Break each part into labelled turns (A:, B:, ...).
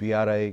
A: BRI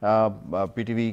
A: PTV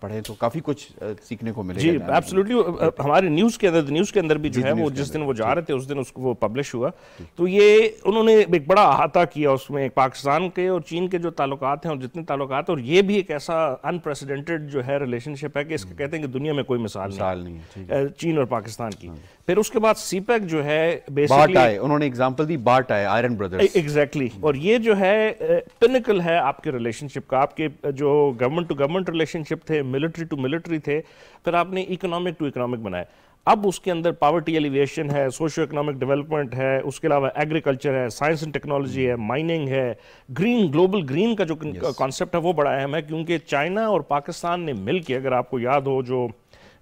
A: پڑھیں تو کافی کچھ سیکھنے کو ملے گا.
B: جی ایبسلیوٹلی, ہمارے نیوز کے اندر بھی جو ہے وہ جس دن وہ جا رہے تھے اس دن اس کو وہ پبلش ہوا, تو یہ انہوں نے ایک بڑا احاطہ کیا اس میں پاکستان کے اور چین کے جو تعلقات ہیں اور جتنے تعلقات, اور یہ بھی ایک ایسا انپریسیڈنٹڈ جو ہے ریلیشن شپ ہے کہ اس کے کہتے ہیں کہ دنیا میں کوئی مثال نہیں ہے چین اور پاکستان کی. پھر اس کے بعد سی پیک جو ہے
A: بیسیکلی انہوں نے ایگزامپل دی بارٹ آئے آئرن بردرز,
B: ایگزیکٹلی, اور یہ جو ہے پنیکل ہے آپ کے ریلیشن شپ کا. آپ کے جو گورنمنٹ ٹو گورنمنٹ ریلیشن شپ تھے, ملٹری ٹو ملٹری تھے, پھر آپ نے اکنامک ٹو اکنامک بنائے. اب اس کے اندر پاورٹی ایلیویشن ہے, سوشو اکنامک ڈیولپمنٹ ہے, اس کے علاوہ ایگریکلچر ہے, سائنس اینڈ ٹیکنالوجی ہے, مائننگ ہے, گرین, گلوبل گرین کا جو کانسیپٹ ہے وہ بڑا اہم ہے, کیونکہ چائنا اور پاکستان نے مل کے, اگر آپ کو یاد ہو جو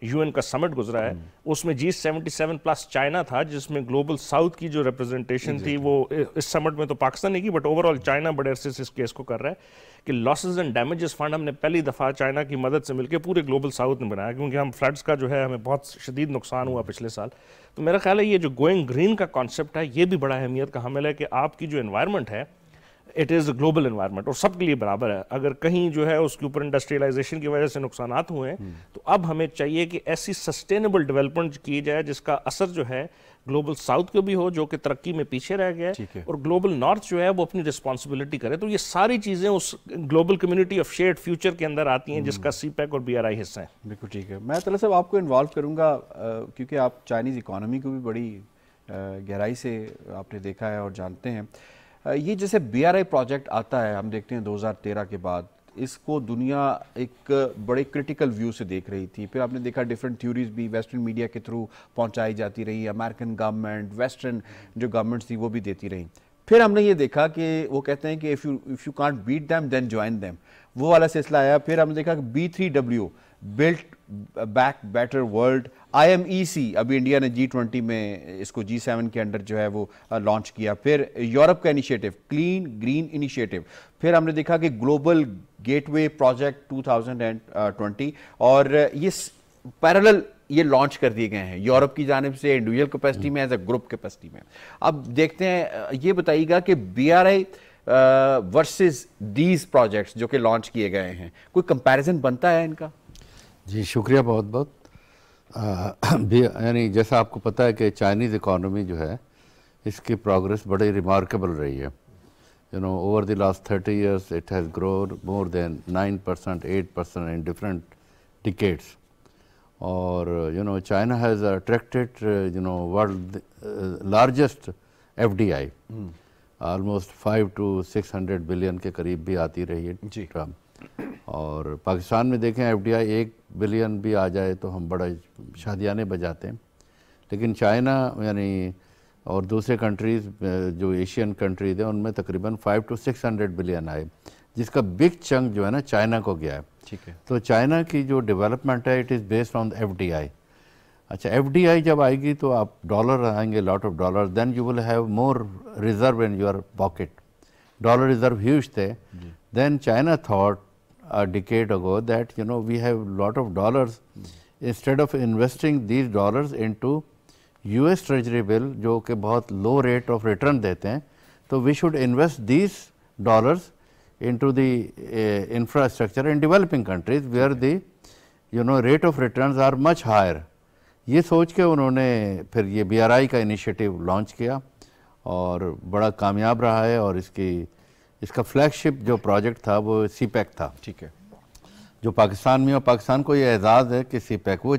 B: یو این کا سمٹ گزرا ہے اس میں G77 پلس چائنا تھا, جس میں گلوبل ساؤتھ کی جو ریپرزنٹیشن تھی وہ اس سمٹ میں تو پاکستان نے کی, بٹ اوور آل چائنا بڑے عرصے سے اس کیس کو کر رہا ہے کہ لاسز اینڈ ڈیمیجز فنڈ ہم نے پہلی دفعہ چائنا کی مدد سے مل کے پورے گلوبل ساؤتھ میں بنایا, کیونکہ ہم فلڈز کا جو ہے ہمیں بہت شدید نقصان ہوا پچھلے سال. تو میرا خیال ہے یہ جو گوئنگ گرین کا کانسیپٹ ہے یہ بھی بڑا اہمیت کا حامل ہے کہ آپ کی جو انوائرمنٹ ہے it is a global environment اور سب کے لیے برابر ہے. اگر کہیں جو ہے اس کے اوپر انڈسٹریلائزیشن کی وجہ سے نقصانات ہوئے ہیں تو اب ہمیں چاہیے کہ ایسی سسٹینیبل ڈیولپمنٹ کی جائے جس کا اثر جو ہے گلوبل ساؤتھ کو بھی ہو جو کہ ترقی میں پیچھے رہ گیا ہے, اور گلوبل نارتھ جو ہے وہ اپنی رسپانسبلٹی کرے. تو یہ ساری چیزیں اس global community of shared future کے اندر آتی ہیں جس کا سی پیک اور بی آر آئی حصہ ہیں.
A: بالکل ٹھیک ہے. میں طلعت صاحب آپ کو انوالو کروں گا کیونکہ آپ چائنیز اکانومی کو بھی بڑی گہرائی سے آپ نے دیکھا ہے اور جانتے ہیں. یہ جیسے بی آر آئی پروجیکٹ آتا ہے, ہم دیکھتے ہیں 2013 کے بعد اس کو دنیا ایک بڑے کرٹیکل ویو سے دیکھ رہی تھی. پھر آپ نے دیکھا ڈیفرنٹ تھیوریز بھی ویسٹرن میڈیا کے تھرو پہنچائی جاتی رہی, امریکن گورنمنٹ, ویسٹرن جو گورنمنٹس تھی وہ بھی دیتی رہیں. پھر ہم نے یہ دیکھا کہ وہ کہتے ہیں کہ if you can't beat them then join them, وہ والا سلسلہ آیا. پھر ہم نے دیکھا کہ B3W built back better world, IMEC ابھی انڈیا نے G20 میں اس کو G7 کے انڈر جو ہے وہ لانچ کیا. پھر یورپ کا انیشیٹو کلین گرین انیشیٹو. پھر ہم نے دیکھا کہ گلوبل گیٹ وے پروجیکٹ 2020, اور یہ پیرالل یہ لانچ کر دیے گئے ہیں یورپ کی جانب سے انڈیویجول کیپیسٹی میں, ایز اے گروپ کیپیسٹی میں. اب دیکھتے ہیں, یہ بتائیے گا کہ B R I versus these projects جو کہ لانچ کیے گئے ہیں, کوئی کمپیریزن بنتا ہے ان کا؟
C: جی شکریہ بہت بہت. یعنی جیسا آپ کو پتہ ہے کہ چائنیز اکانومی جو ہے اس کی پروگریس بڑی ریمارکیبل رہی ہے. Over the last 30 years it has grown more than 9%, 8% in different decades. اور China has attracted world largest FDI, almost 500 to 600 billion کے قریب بھی آتی رہی ہے. اور پاکستان میں دیکھیں FDI 1 بلین بھی آ جائے تو ہم بڑا شادیانے بجاتے ہیں, لیکن چائنا یعنی اور دوسرے کنٹریز جو ایشین کنٹریز ہیں ان میں تقریباً 500 to 600 بلین آئے, جس کا بگ چنک جو ہے نا چائنا کو گیا ہے.
A: ٹھیک ہے.
C: تو چائنا کی جو ڈیولپمنٹ ہے it is based on FDI. اچھا FDI جب آئے گی تو آپ ڈالر آئیں گے, lot of dollar, then you will have more reserve in your pocket. Dollar reserve huge تھے. Then China thought a decade ago that we have lot of dollars, instead of investing these dollars into US treasury bill جو کہ بہت low rate of return دیتے ہیں, تو we should invest these dollars into the infrastructure in developing countries where the rate of returns are much higher. یہ سوچ کے انہوں نے پھر یہ BRI کا انیشیٹو لانچ کیا اور بڑا کامیاب رہا ہے, اور اس کا فلیگ شپ جو پروجیکٹ تھا وہ سی پیک تھا.
A: ٹھیک ہے.
C: جو پاکستان میں, اور پاکستان کو یہ اعزاز ہے کہ سی پیک, وہ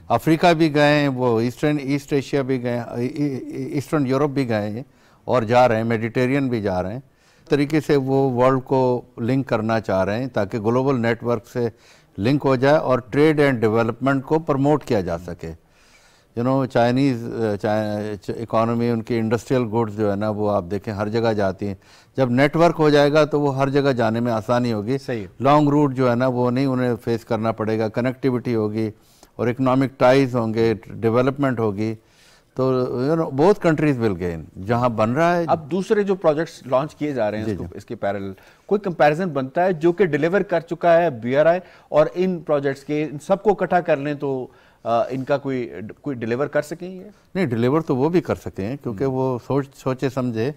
C: افریقہ بھی گئے ہیں, وہ ایسٹ ایشیا بھی گئے ہیں, ایسٹرن یورپ بھی گئے ہیں اور جا رہے ہیں, میڈیٹیرین بھی جا رہے ہیں. طریقے سے وہ ورلڈ کو لنک کرنا چاہ رہے ہیں تاکہ گلوبل نیٹ ورک سے لنک ہو جائے اور ٹریڈ اینڈ ڈیولپمنٹ کو پروموٹ کیا جا سکے. چائنیز اکانومی, ان کی انڈسٹریل گوڈز جو ہے نا وہ آپ دیکھیں ہر جگہ جاتی ہیں. جب نیٹ ورک ہو جائے گا تو وہ ہر جگہ جانے میں آسانی ہوگی.
A: صحیح.
C: لانگ روٹ جو ہے نا وہ نہیں انہیں فیس کرنا پڑے گا, کنیکٹیوٹی ہوگی اور اکنامک ٹائز ہوں گے, ڈیولپمنٹ ہوگی. تو بہت کنٹریز ول گین جہاں بن رہا ہے.
A: اب دوسرے جو پروجیکٹس لانچ کیے جا رہے ہیں اس کے پیرل, کوئی کمپیریزن بنتا ہے جو کہ ڈیلیور کر چکا ہے BRI اور ان پروجیکٹس کے, ان سب کو اکٹھا کر لیں تو ان کا کوئی ڈیلیور کر سکیں یہ؟
C: نہیں, ڈیلیور تو وہ بھی کر سکیں کیونکہ وہ سوچے سمجھے,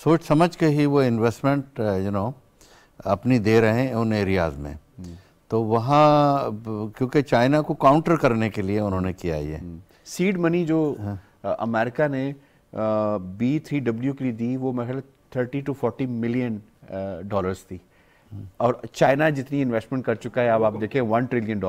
C: سوچ سمجھ کے ہی وہ انویسٹمنٹ اپنی دے رہے ہیں ان ایریاز میں. تو وہاں کیونکہ چائنا کو کاؤنٹر کرنے کے لیے انہوں نے کیا یہ
A: سیڈ منی جو امریکہ نے B3W کے لیے دی وہ میں خیال 30 to 40 ملین ڈالرز تھی, اور چائنا جتنی انویسٹمنٹ کر چکا ہے اب آپ دیکھیں $1 ٹریلین,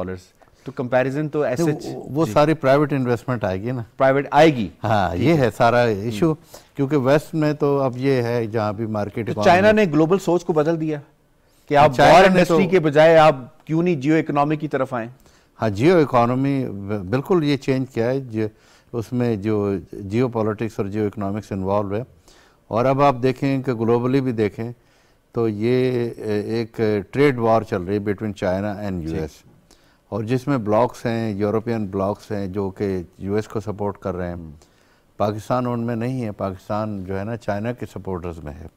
A: تو کمپیریزن تو ایسے
C: وہ ساری پرائیویٹ انویسٹمنٹ آئے گی نا,
A: پرائیویٹ آئے گی.
C: ہاں یہ ہے سارا ایشو, کیونکہ ویسٹ میں تو اب یہ ہے جہاں بھی مارکیٹ,
A: چائنا نے گلوبل سوچ کو بدل دیا کہ آپ وار انڈسٹری کے بجائے آپ کیوں نہیں جیو اکنامی کی طرف آئیں.
C: ہاں جیو اکانومی بالکل یہ چینج کیا ہے, اس میں جو جیو پالیٹکس اور جیو اکنامکس انوالو ہے. اور اب آپ دیکھیں کہ گلوبلی بھی دیکھیں تو یہ ایک ٹریڈ وار چل رہی ہے بٹوین چائنا اینڈ US, اور جس میں بلاکس ہیں, یورپین بلاکس ہیں جو کہ US کو سپورٹ کر رہے ہیں. پاکستان ان میں نہیں ہے, پاکستان جو ہے نا چائنا کے سپورٹرز میں ہے,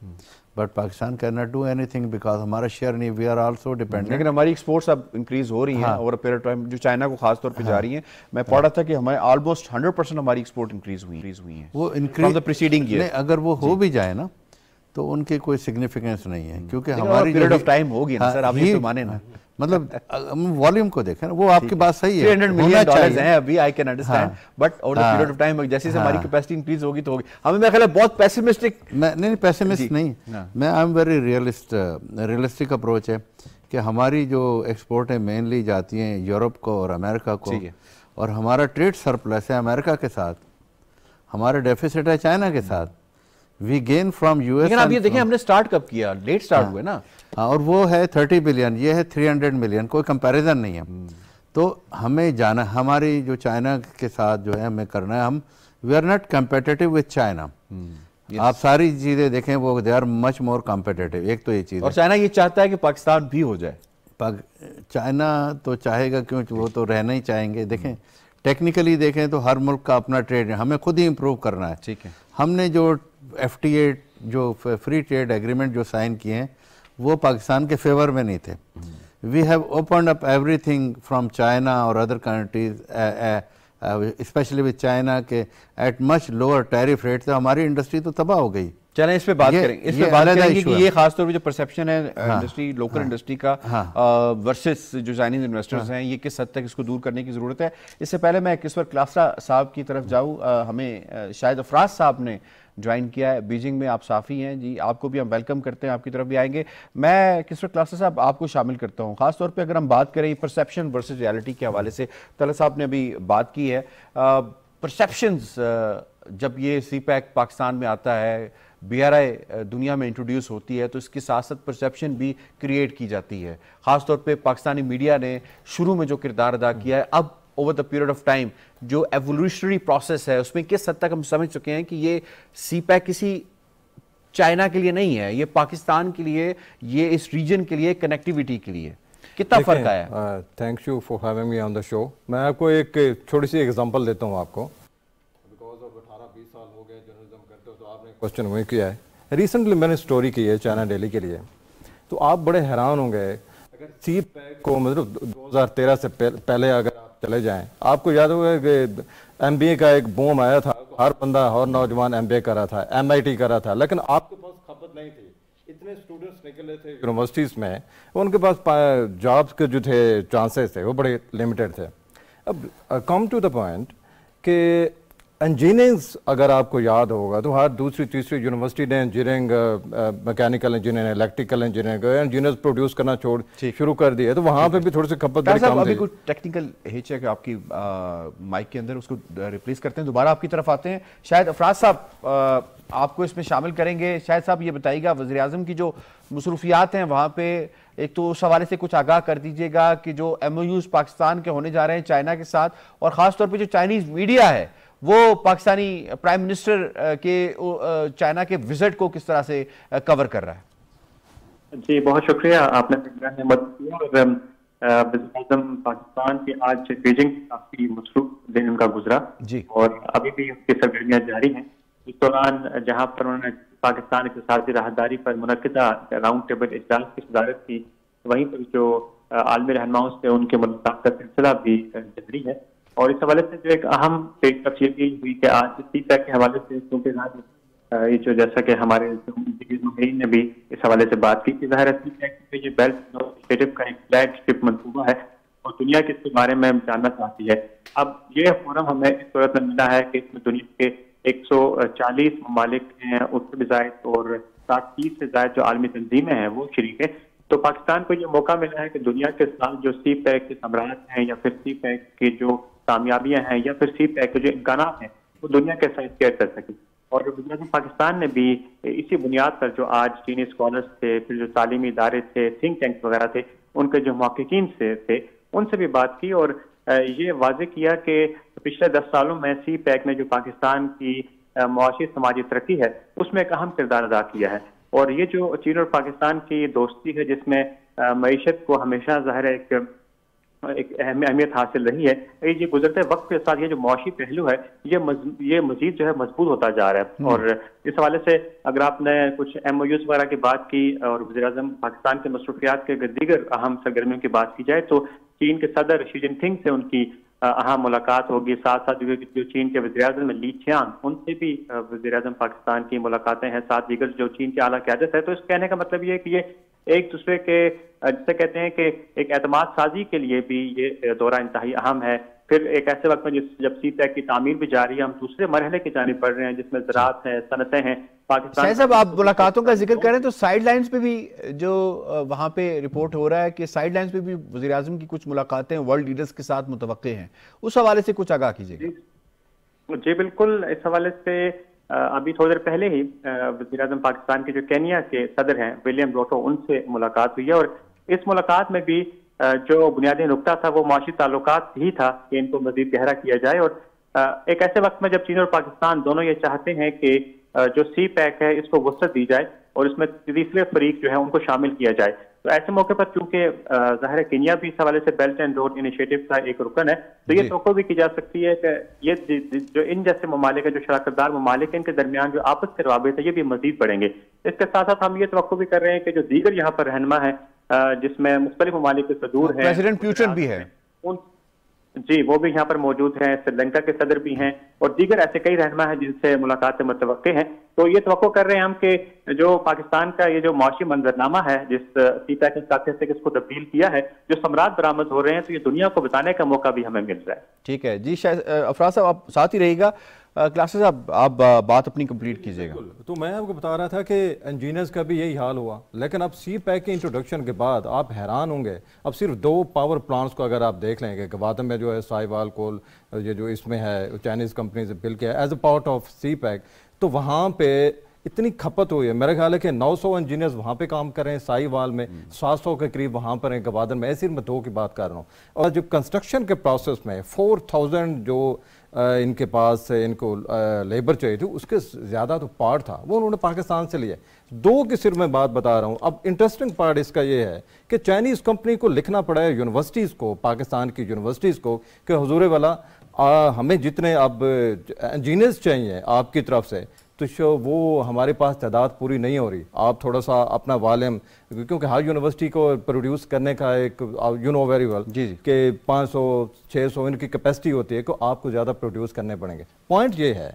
C: but Pakistan can not do any thing because ہمارا شیئر نہیں, وی آر آلسو ڈیپینڈنٹ.
A: لیکن ہماری ایکسپورٹس اب انکریز ہو رہی ہیں اوور اے پیریڈ ٹائم, جو چائنا کو خاص طور پہ جا رہی ہیں. میں پڑھ رہا تھا کہ ہمارے آلموسٹ 100% ہماری ایکسپورٹ انکریز ہوئی ہیں
C: وہ
A: فرام دا پریسیڈنگ ایئر.
C: اگر وہ ہو بھی جائے نا تو ان کی کوئی سگنیفیکنس نہیں ہے, کیونکہ
A: ہماری پیریڈ آف ٹائم ہوگی نا سر, آپ یہ تو مانیں نا.
C: مطلب والیوم کو دیکھیں نا, وہ آپ کی بات صحیح ہے,
A: $300 ملین ہیں ابھی, I can understand, but over the period of time جیسے ہماری کیپیسٹی انکریز ہوگی تو ہوگی. ہمیں میرا خیال ہے بہت پیسمسٹک,
C: نہیں پیسمسٹ نہیں, میں I am very realistic approach ہے کہ ہماری جو ایکسپورٹیں مینلی جاتی ہیں یورپ کو اور امریکہ کو, اور ہمارا ٹریڈ سرپلس ہے امریکہ کے ساتھ, ہمارا ڈیفیسٹ ہے چائنا کے ساتھ. We gain from US.
A: لیکن آپ یہ دیکھیں ہم نے سٹارٹ کب کیا, لیٹ سٹارٹ ہوئے نا.
C: ہاں, اور وہ ہے 30 بلین, یہ ہے 300 ملین, کوئی کمپیریزن نہیں ہے. تو ہمیں جانا, ہماری جو چائنا کے ساتھ جو ہے ہمیں کرنا ہے, ہم we are not competitive with China. آپ ساری چیزیں دیکھیں وہ they are much more competitive. ایک تو یہ چیز,
A: اور چائنا یہ چاہتا ہے کہ پاکستان بھی ہو جائے.
C: چائنا تو چاہے گا, کیوں وہ تو رہنا ہی چاہیں گے. دیکھیں ٹیکنیکلی دیکھیں تو ہر ملک کا اپنا ٹریڈ ہے, ہمیں خود ہی امپروو کرنا ہے.
A: ٹھیک ہے,
C: ہم نے جو FTA جو فری ٹریڈ ایگریمنٹ جو سائن کیے ہیں وہ پاکستان کے فیور میں نہیں تھے. We have opened up everything from China اور other countries, especially with China کے at much lower tariff rate. سے ہماری انڈسٹری تو تباہ ہو گئی.
A: چلیں اس پہ بات کریں, اس پہ بات کریں گے کہ یہ خاص طور پہ جو پرسیپشن ہے انڈسٹری, لوکل انڈسٹری کا ورسز جو چائنیز انویسٹرز ہیں, یہ کس حد تک اس کو دور کرنے کی ضرورت ہے. اس سے پہلے میں کسور کلاسرا صاحب کی طرف جاؤں, ہمیں شاہد افراز صاحب نے جوائن کیا ہے بیجنگ میں. آپ صحافی ہیں جی, آپ کو بھی ہم ویلکم کرتے ہیں, آپ کی طرف بھی آئیں گے. میں کسور کلاسرا صاحب آپ کو شامل کرتا ہوں, خاص طور پہ اگر ہم بات کریں پرسیپشن ورسز ریالٹی کے حوالے سے. طلعت صاحب نے ابھی بات کی ہے, پرسیپشنز جب یہ CPEC پاکستان میں آتا ہے, BRI دنیا میں انٹروڈیوس ہوتی ہے, تو اس کی ساتھ ساتھ پرسیپشن بھی کریٹ کی جاتی ہے. خاص طور پہ پاکستانی میڈیا نے شروع میں جو کردار ادا کیا ہے, اب over the period of time جو ایولیوشنری پروسیس ہے اس میں کس حد تک ہم سمجھ چکے ہیں کہ یہ CPEC کسی چائنا کے لیے نہیں ہے, یہ پاکستان کے لیے, یہ اس ریجن کے لیے, کنیکٹیویٹی کے لیے. کتنا فرق آیا ہے؟
D: Thank you for having me on the show. میں آپ کو ایک چھوٹی سی ایگزامپل دیتا ہوں آپ کو, بیکاز آف 18-20 سال ہو گئے جرنلزم کرتے ہو, تو آپ نے کوشچن وہی کیا ہے. ریسنٹلی میں نے اسٹوری کی ہے چائنا ڈیلی کے لیے, تو آپ بڑے حیران ہوں گے. اگر CPEC کو مطلب 2013 سے پہلے اگر آپ چلے جائیں, آپ کو یاد ہوگا کہ MBA کا ایک بوم آیا تھا, ہر بندہ ہر نوجوان MBA کر رہا تھا, MIT کر رہا تھا, لیکن آپ کے پاس خبر نہیں تھی. اتنے اسٹوڈنٹس نکلے تھے یونیورسٹیز میں, ان کے پاس جابس کے جو تھے چانسز تھے وہ بڑے لمیٹڈ تھے. اب کم ٹو دا پوائنٹ کہ انجینئرنگز اگر آپ کو یاد ہوگا تو ہر دوسری تیسری یونیورسٹی نے engineering, mechanical engineering, electrical engineering, engineers produce کرنا شروع کر دیا, تو وہاں پہ بھی تھوڑی سی کھپت بڑی کم تھی.
A: ابھی کوئی ٹیکنیکل ہچ ہے کہ آپ کی مائک کے اندر, اس کو ریپلیس کرتے ہیں, دوبارہ آپ کی طرف آتے ہیں. شاید افراز صاحب آپ کو اس میں شامل کریں گے. شاید صاحب یہ بتائیے گا وزیر اعظم کی جو مصروفیات ہیں وہاں پہ, ایک تو اس حوالے سے کچھ آگاہ کر دیجیے گا کہ جو MOUs پاکستان کے ہونے جا رہے ہیں چائنا کے ساتھ, اور خاص طور پہ جو چائنیز میڈیا ہے وہ پاکستانی پرائم منسٹر کے چائنا کے وزٹ کو کس طرح سے کور کر رہا ہے.
E: جی بہت شکریہ, آپ نے مدد کیا. اور وزیر اعظم پاکستان کے آج بیجنگ کافی مصروف دن ان کا گزرا جی, اور ابھی بھی ان کی سرگرمیاں جاری ہیں. اس دوران جہاں پر انہوں نے پاکستان اقتصادی راہداری پر منعقدہ راؤنڈ ٹیبل اجلاس کی صدارت کی, وہیں پر جو عالمی رہنماؤں سے ان کے ملاقات کا سلسلہ بھی جاری ہے. اور اس حوالے سے جو ایک اہم تفصیل یہ ہوئی کہ آج CPEC کے حوالے سے کیونکہ یہ جو جیسا کہ ہمارے ماہرین نے بھی اس حوالے سے بات کی کہ ظاہر ہے کہ یہ بیلٹ انیشیٹو کا ایک فلیگ شپ منصوبہ ہے اور دنیا کے اس کے بارے میں جاننا چاہتی ہے. اب یہ فورم ہمیں اس صورت میں ملا ہے کہ اس میں دنیا کے 140 ممالک ہیں, اس سے بھی زائد, اور 30 سے زائد جو عالمی تنظیمیں ہیں وہ شریک ہیں. تو پاکستان کو یہ موقع ملا ہے کہ دنیا کے ساتھ جو سی پیک کے ثمرات ہیں یا پھر سی پیک کی جو کامیابیاں ہیں یا پھر سی پیک کے جو امکانات ہیں وہ دنیا کے ساتھ شیئر کر سکیں. اور وزیر اعظم پاکستان نے بھی اسی بنیاد پر جو آج چینی اسکالرس تھے, پھر جو تعلیمی ادارے تھے, تھنک ٹینکس وغیرہ تھے, ان کے جو محققین سے تھے, ان سے بھی بات کی اور یہ واضح کیا کہ پچھلے 10 سالوں میں سی پیک نے جو پاکستان کی معاشی سماجی ترقی ہے اس میں ایک اہم کردار ادا کیا ہے. اور یہ جو چین اور پاکستان کی دوستی ہے جس میں معیشت کو ہمیشہ ظاہر ہے ایک اہمیت حاصل رہی ہے, یہ گزرتے وقت کے ساتھ یہ جو معاشی پہلو ہے یہ مزید جو ہے مضبوط ہوتا جا رہا ہے. اور اس حوالے سے اگر آپ نے کچھ MOUs وغیرہ کی بات کی اور وزیر اعظم پاکستان کے مصروفیات کے دیگر اہم سرگرمیوں کی بات کی جائے تو چین کے صدر شی جن پنگ سے ان کی اہم ملاقات ہوگی. ساتھ ساتھ جو چین کے وزیر اعظم لی چیانگ, ان سے بھی وزیر اعظم پاکستان کی ملاقاتیں ہیں, ساتھ دیگر جو چین کی اعلیٰ قیادت ہے. تو اس کہنے کا مطلب یہ ہے کہ یہ ایک دوسرے کے جسے کہتے ہیں کہ ایک اعتماد سازی کے لیے بھی یہ دورہ انتہائی اہم ہے. پھر ایک ایسے وقت میں جب سی پیک کی تعمیر بھی جاری ہے, ہم دوسرے مرحلے کی جانب بڑھ رہے ہیں جس میں زراعت ہے, صنعتیں ہیں.
A: پاکستان صاحب آپ ملاقاتوں کا ذکر کریں تو سائیڈ لائنز پہ بھی جو وہاں پہ رپورٹ ہو رہا ہے کہ سائیڈ لائنز پہ بھی وزیر اعظم کی کچھ ملاقاتیں ورلڈ لیڈرز کے ساتھ متوقع ہیں, اس حوالے سے کچھ آگاہ کیجیے گا.
E: جی بالکل, اس حوالے سے ابھی تھوڑی دیر پہلے ہی وزیر اعظم پاکستان کے جو کینیا کے صدر ہیں ولیم روٹو, ان سے ملاقات ہوئی ہے. اور اس ملاقات میں بھی جو بنیادی نقطہ تھا وہ معاشی تعلقات ہی تھا کہ ان کو مزید گہرا کیا جائے. اور ایک ایسے وقت میں جب چین اور پاکستان دونوں یہ چاہتے ہیں کہ جو سی پیک ہے اس کو وسعت دی جائے اور اس میں تیسرے فریق جو ہے ان کو شامل کیا جائے, تو ایسے موقع پر چونکہ ظاہر کینیا بھی اس حوالے سے بیلٹ اینڈ روڈ انیشیٹو کا ایک رکن ہے, تو یہ توقع بھی کی جا سکتی ہے کہ یہ جو ان جیسے ممالک ہیں, جو شراکت دار ممالک ہیں, ان کے درمیان جو آپس کے روابط ہیں یہ بھی مزید بڑھیں گے. اس کے ساتھ ساتھ ہم یہ توقع بھی کر رہے ہیں کہ جو دیگر یہاں پر رہنما ہیں جس میں مختلف ممالک کے صدور ہیں,
A: پریزیڈنٹ پیوٹن بھی ہے,
E: جی وہ بھی یہاں پر موجود ہیں, سری لنکا کے صدر بھی ہیں اور دیگر ایسے کئی رہنما ہیں جن سے ملاقاتیں متوقع ہیں. تو یہ توقع کر رہے ہیں ہم کہ جو پاکستان کا یہ جو معاشی منظرنامہ ہے جس سی پیک نے ساتھ سے اس کو تبدیل کیا ہے, جو ثمرات برآمد ہو رہے ہیں, تو یہ دنیا کو بتانے کا موقع بھی ہمیں مل رہا ہے.
A: ٹھیک ہے جی, افراز صاحب آپ ساتھ ہی رہیے گا. کلاسز آپ بات اپنی کمپلیٹ کیجیے گا.
D: تو میں آپ کو بتا رہا تھا کہ انجینئرز کا بھی یہی حال ہوا, لیکن اب سی پیک کے انٹروڈکشن کے بعد آپ حیران ہوں گے. اب صرف 2 پاور پلانٹس کو اگر آپ دیکھ لیں کہ گوادم میں جو ہے سائی وال کول یہ جو اس میں ہے چائنیز کمپنی سے بل کیا as a part of CPEC, تو وہاں پہ اتنی کھپت ہوئی ہے. میرا خیال ہے کہ 900 انجینئرز وہاں پہ کام کر رہے ہیں, سائی وال میں 700 کے قریب وہاں پر ہیں, گوادن میں, ایسے میں 2 کی بات کر رہا ہوں. اور جو کنسٹرکشن کے پروسیس میں 4000 جو ان کے پاس ان کو لیبر چاہیے تھی, اس کے زیادہ تو پارٹ تھا وہ انہوں نے پاکستان سے لیا. 2 کی صرف میں بات بتا رہا ہوں. اب انٹرسٹنگ پارٹ اس کا یہ ہے کہ چائنیز کمپنی کو لکھنا پڑا ہے یونیورسٹیز کو, پاکستان کی یونیورسٹیز کو, کہ حضور والا ہمیں جتنے اب انجینئرز چاہیے آپ کی طرف سے, تو وہ ہمارے پاس تعداد پوری نہیں ہو رہی. آپ تھوڑا سا اپنا والیم, کیونکہ ہر یونیورسٹی کو پروڈیوس کرنے کا ایک یو نو ویری ویل کہ 500 600 ان کی کیپیسٹی ہوتی ہے, کہ آپ کو زیادہ پروڈیوس کرنے پڑیں گے. پوائنٹ یہ ہے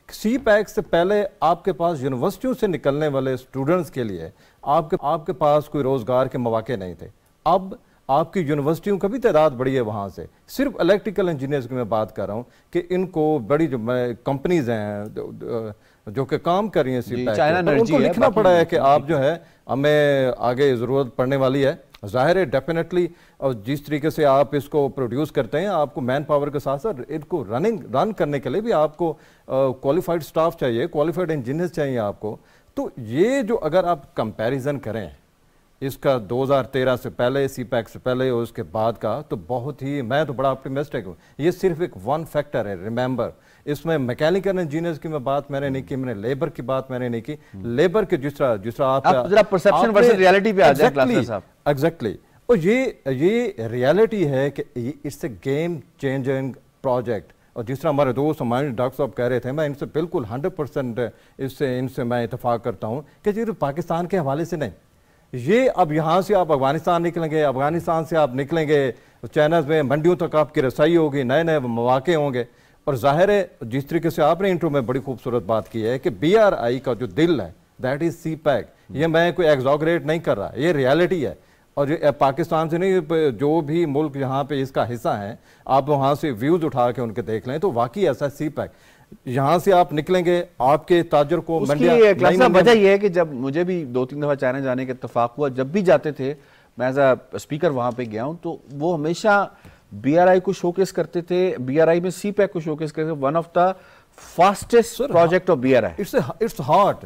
D: کہ سی پیک سے پہلے آپ کے پاس یونیورسٹیوں سے نکلنے والے اسٹوڈنٹس کے لیے آپ کے پاس کوئی روزگار کے مواقع نہیں تھے. اب آپ کی یونیورسٹیوں کا بھی تعداد بڑی ہے وہاں سے. صرف الیکٹریکل انجینئرز کی میں بات کر رہا ہوں کہ ان کو بڑی جو کمپنیز ہیں جو کہ کام کر رہی ہیں سی پیک, ان کو لکھنا پڑا ہے کہ آپ جو ہے ہمیں آگے ضرورت پڑنے والی ہے. ظاہر ہے ڈیفینیٹلی, اور جس طریقے سے آپ اس کو پروڈیوس کرتے ہیں, آپ کو مین پاور کے ساتھ ساتھ ان کو رن کرنے کے لیے بھی آپ کو کوالیفائڈ سٹاف چاہیے, کوالیفائڈ انجینئرز چاہیے آپ کو. تو یہ جو اگر آپ کمپیریزن کریں اس کا 2013 سے پہلے, سی پیک سے پہلے اور اس کے بعد کا, تو بہت ہی, میں تو بڑا آپٹیمسٹک ہوں. یہ صرف ایک 1 فیکٹر ہے, ریممبر. اس میں میکینیکل انجینئرز کی میں بات میں نے نہیں کی, میں نے لیبر کی بات میں نے نہیں کی. لیبر کے جس طرح آپ
A: ذرا پرسپشن ورسز ریالٹی پہ آ جائیں کلاسز صاحب.
D: ایگزیکٹلی, اور یہ ریالٹی ہے کہ it's a game changing project. اور جس طرح ہمارے دوست ہمارے ڈاکٹر صاحب کہہ رہے تھے, میں ان سے بالکل 100% ان سے میں اتفاق کرتا ہوں کہ یہ پاکستان کے حوالے سے نہیں. یہ اب یہاں سے آپ افغانستان نکلیں گے, افغانستان سے آپ نکلیں گے چائنا میں, منڈیوں تک آپ کی رسائی ہوگی, نئے نئے مواقع ہوں گے. اور ظاہر ہے جس طریقے سے آپ نے انٹرو میں بڑی خوبصورت بات کی ہے کہ BRI کا جو دل ہے دیٹ از CPEC. یہ میں کوئی ایگزاگریٹ نہیں کر رہا, یہ ریالٹی ہے. اور پاکستان سے نہیں, جو بھی ملک جہاں پہ اس کا حصہ ہیں آپ وہاں سے ویوز اٹھا کے ان کے دیکھ لیں تو واقعی ایسا CPEC. یہاں سے آپ نکلیں گے آپ کے تاجر کو
A: وجہ یہ ہے کہ جب مجھے بھی 2-3 دفعہ چائنا جانے کا اتفاق ہوا, جب بھی جاتے تھے میں ایز اے اسپیکر وہاں پہ گیا ہوں تو وہ ہمیشہ BRI کو شوکیس کرتے تھے, BRI میں CPEC کو شوکیس کرتے تھے. One of the fastest project of BRI.
D: It's heart.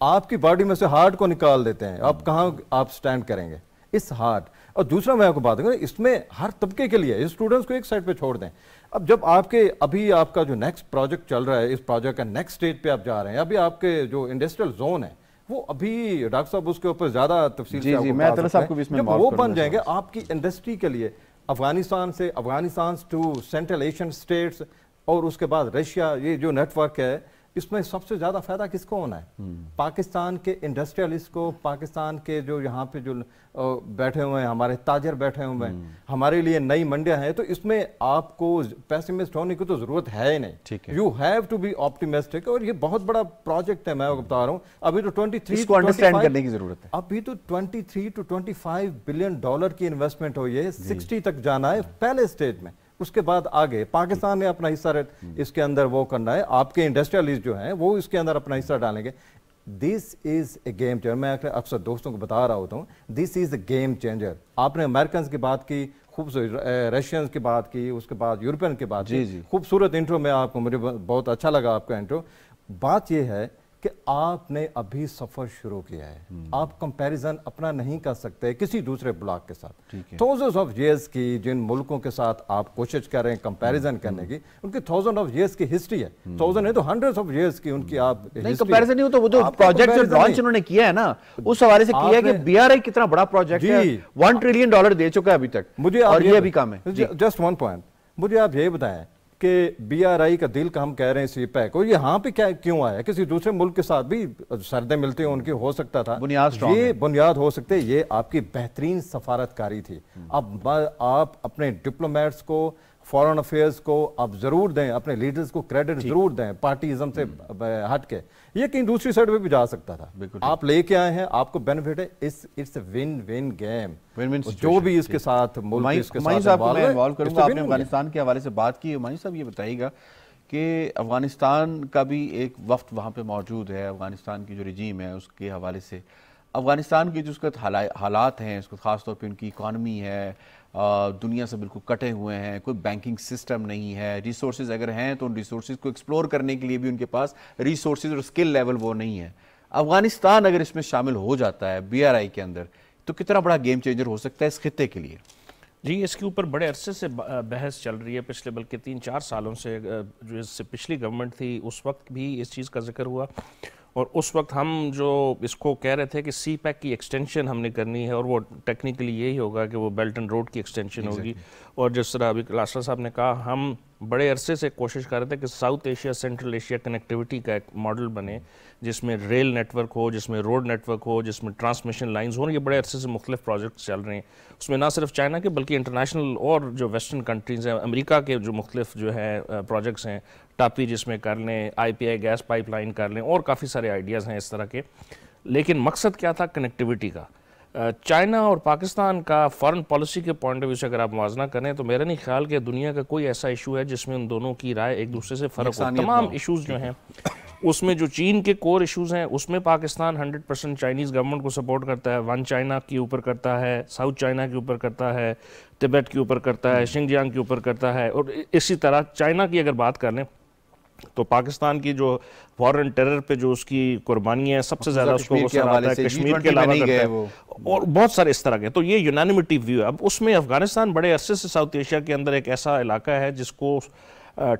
D: آپ کی باڈی میں سے ہارٹ کو نکال دیتے ہیں, آپ کہاں آپ سٹینڈ کریں گے اس ہارٹ. اور دوسرا میں آپ کو بات کروں, اس میں ہر طبقے کے لیے, اسٹوڈنٹس کو ایک سائڈ پہ چھوڑ دیں. اب جب آپ کے ابھی آپ کا جو نیکسٹ پروجیکٹ چل رہا ہے, اس پروجیکٹ کا نیکسٹ سٹیج پہ آپ جا رہے ہیں, ابھی آپ کے جو انڈسٹریل زون ہے وہ ابھی ڈاکٹر صاحب اس کے اوپر زیادہ تفصیل سے جب وہ بن جائیں گے آپ کی انڈسٹری کے لیے, افغانستان سے ٹو سینٹرل ایشین اسٹیٹس اور اس کے بعد رشیا, یہ جو نیٹ ورک ہے اس میں سب سے زیادہ فائدہ کس کو ہونا ہے؟ پاکستان کے انڈسٹریلسٹ کو, پاکستان کے جو یہاں پہ جو بیٹھے ہوئے ہیں ہمارے تاجر بیٹھے ہوئے ہیں, ہمارے لیے نئی منڈیاں ہیں. تو اس میں آپ کو پیسمسٹ ہونے کی تو ضرورت ہے ہی نہیں. You have to be optimistic. اور یہ بہت بڑا پروجیکٹ ہے, میں آپ کو بتا رہا ہوں. ابھی تو 23
A: کو انڈرسٹینڈ کرنے کی ضرورت ہے.
D: ابھی تو 23 to 25 بلین ڈالر کی انویسٹمنٹ ہوئی ہے, 60 تک جانا ہے پہلے سٹیج میں. اس کے بعد آگے پاکستان نے اپنا حصہ اس کے اندر وہ کرنا ہے, آپ کے انڈسٹریلسٹ جو ہیں وہ اس کے اندر اپنا حصہ ڈالیں گے. دس از اے گیم چینجر. میں اکثر دوستوں کو بتا رہا ہوتا ہوں, دس از اے گیم چینجر. آپ نے امریکنز کی بات کی, رشینز کی بات کی, اس کے بعد یورپین کی بات کی, خوبصورت انٹرو میں آپ کو, مجھے بہت اچھا لگا آپ کا انٹرو. بات یہ ہے کہ آپ نے ابھی سفر شروع کیا ہے, آپ کمپیریزن اپنا نہیں کر سکتے کسی دوسرے بلاک کے ساتھ. تھاؤزنڈز آف ایئرز کی جن ملکوں کے ساتھ آپ کوشش کر رہے ہیں کمپیریزن کرنے کی, ان کی تھاؤزنڈ آف ایئرز کی ہسٹری ہے. تھاؤزنڈ ہے تو ہنڈریڈز آف ایئرز کی ان کی آپ
A: کمپیریزن نہیں ہو. تو وہ جو پروجیکٹ جو لانچ انہوں نے کیا ہے نا, اس حوالے سے کیا ہے کہ BRI کتنا بڑا پروجیکٹ ہے, $1 ٹریلین دے چکا ہے ابھی تک, اور یہ ابھی کام ہے.
D: جسٹ ون پوائنٹ, مجھے آپ یہ بتائیں کہ BRI کا دل کا ہم کہہ رہے ہیں CPEC, اور یہاں پہ کیوں آیا؟ کسی دوسرے ملک کے ساتھ بھی سردیں ملتی ہیں ان کی, ہو سکتا تھا یہ بنیاد ہو سکتے. یہ آپ کی بہترین سفارتکاری تھی. اب آپ اپنے ڈپلومیٹس کو, فورن افیئرز کو آپ ضرور دیں, اپنے لیڈرز کو کریڈٹ ضرور دیں, پارٹیزم سے ہٹ کے. یہ کہیں دوسری سائڈ پہ بھی جا سکتا تھا, آپ لے کے آئے ہیں, آپ کو بینیفٹ ہے. It's a win win game. جو بھی اس کے ساتھ ملک اس کے ساتھ
A: انوالو کروں گا. آپ نے افغانستان کے حوالے سے بات کی, ہمایوں صاحب یہ بتائیے گا کہ افغانستان کا بھی ایک وفد وہاں پہ موجود ہے, افغانستان کی جو رجیم ہے اس کے حوالے سے, افغانستان کے جو اس کے حالات ہیں, اس کو خاص طور پہ ان کی اکانومی ہے, دنیا سے بالکل کٹے ہوئے ہیں, کوئی بینکنگ سسٹم نہیں ہے, ریسورسز اگر ہیں تو ان ریسورسز کو ایکسپلور کرنے کے لیے بھی ان کے پاس ریسورسز اور اسکل لیول وہ نہیں ہے. افغانستان اگر اس میں شامل ہو جاتا ہے BRI کے اندر تو کتنا بڑا گیم چینجر ہو سکتا ہے اس خطے کے لیے؟
B: جی, اس کے اوپر بڑے عرصے سے بحث چل رہی ہے, پچھلے بلکہ 3-4 سالوں سے. جو اس سے پچھلی گورنمنٹ تھی اس وقت بھی اس چیز کا ذکر ہوا, اور اس وقت ہم جو اس کو کہہ رہے تھے کہ CPEC کی ایکسٹینشن ہم نے کرنی ہے, اور وہ ٹیکنیکلی یہی ہوگا کہ وہ بیلٹ اینڈ روڈ کی ایکسٹینشن ہوگی. اور جس طرح ابھی کلاسر صاحب نے کہا, ہم بڑے عرصے سے کوشش کر رہے تھے کہ south Asia central Asia connectivity کا ایک ماڈل بنے, جس میں ریل نیٹ ورک ہو, جس میں روڈ نیٹ ورک ہو, جس میں ٹرانسمیشن لائنز ہوں. یہ بڑے عرصے سے مختلف پروجیکٹس چل رہے ہیں. اس میں نہ صرف چائنا کے بلکہ انٹرنیشنل اور جو ویسٹرن کنٹریز ہیں, امریکہ کے جو مختلف جو ہے پروجیکٹس ہیں, ٹاپی جس میں کر لیں, IPI گیس پائپ لائن کر لیں, اور کافی سارے آئیڈیاز ہیں اس طرح کے. لیکن مقصد کیا تھا؟ کنیکٹیوٹی کا. چائنا اور پاکستان کا فارن پالیسی کے پوائنٹ آف ویو سے اگر آپ موازنہ کریں تو میرا نہیں خیال کہ دنیا کا کوئی ایسا ایشو ہے جس میں ان دونوں کی رائے ایک دوسرے سے فرق ہو. تمام ایشوز جو ہیں اس میں جو چین کے کور ایشوز ہیں اس میں پاکستان 100% چائنیز گورنمنٹ کو سپورٹ کرتا ہے, ون چائنا کے اوپر کرتا ہے, ساؤتھ چائنا کے اوپر کرتا ہے, ٹبیٹ کے اوپر کرتا ہے, شنجیانگ کے اوپر کرتا ہے. اور اسی طرح چائنا کی اگر بات کر لیں تو پاکستان کی جو فورن ٹیرر پہ جو اس کی قربانی ہے سب سے زیادہ اس کو غصہ آتا ہے, کشمیر کے علاوہ کرتا ہے, اور بہت سارے اس طرح کے. تو یہ یونانیمٹی ویو ہے. اب اس میں افغانستان بڑے عرصے سے ساؤتھ ایشیا کے اندر ایک ایسا علاقہ ہے جس کو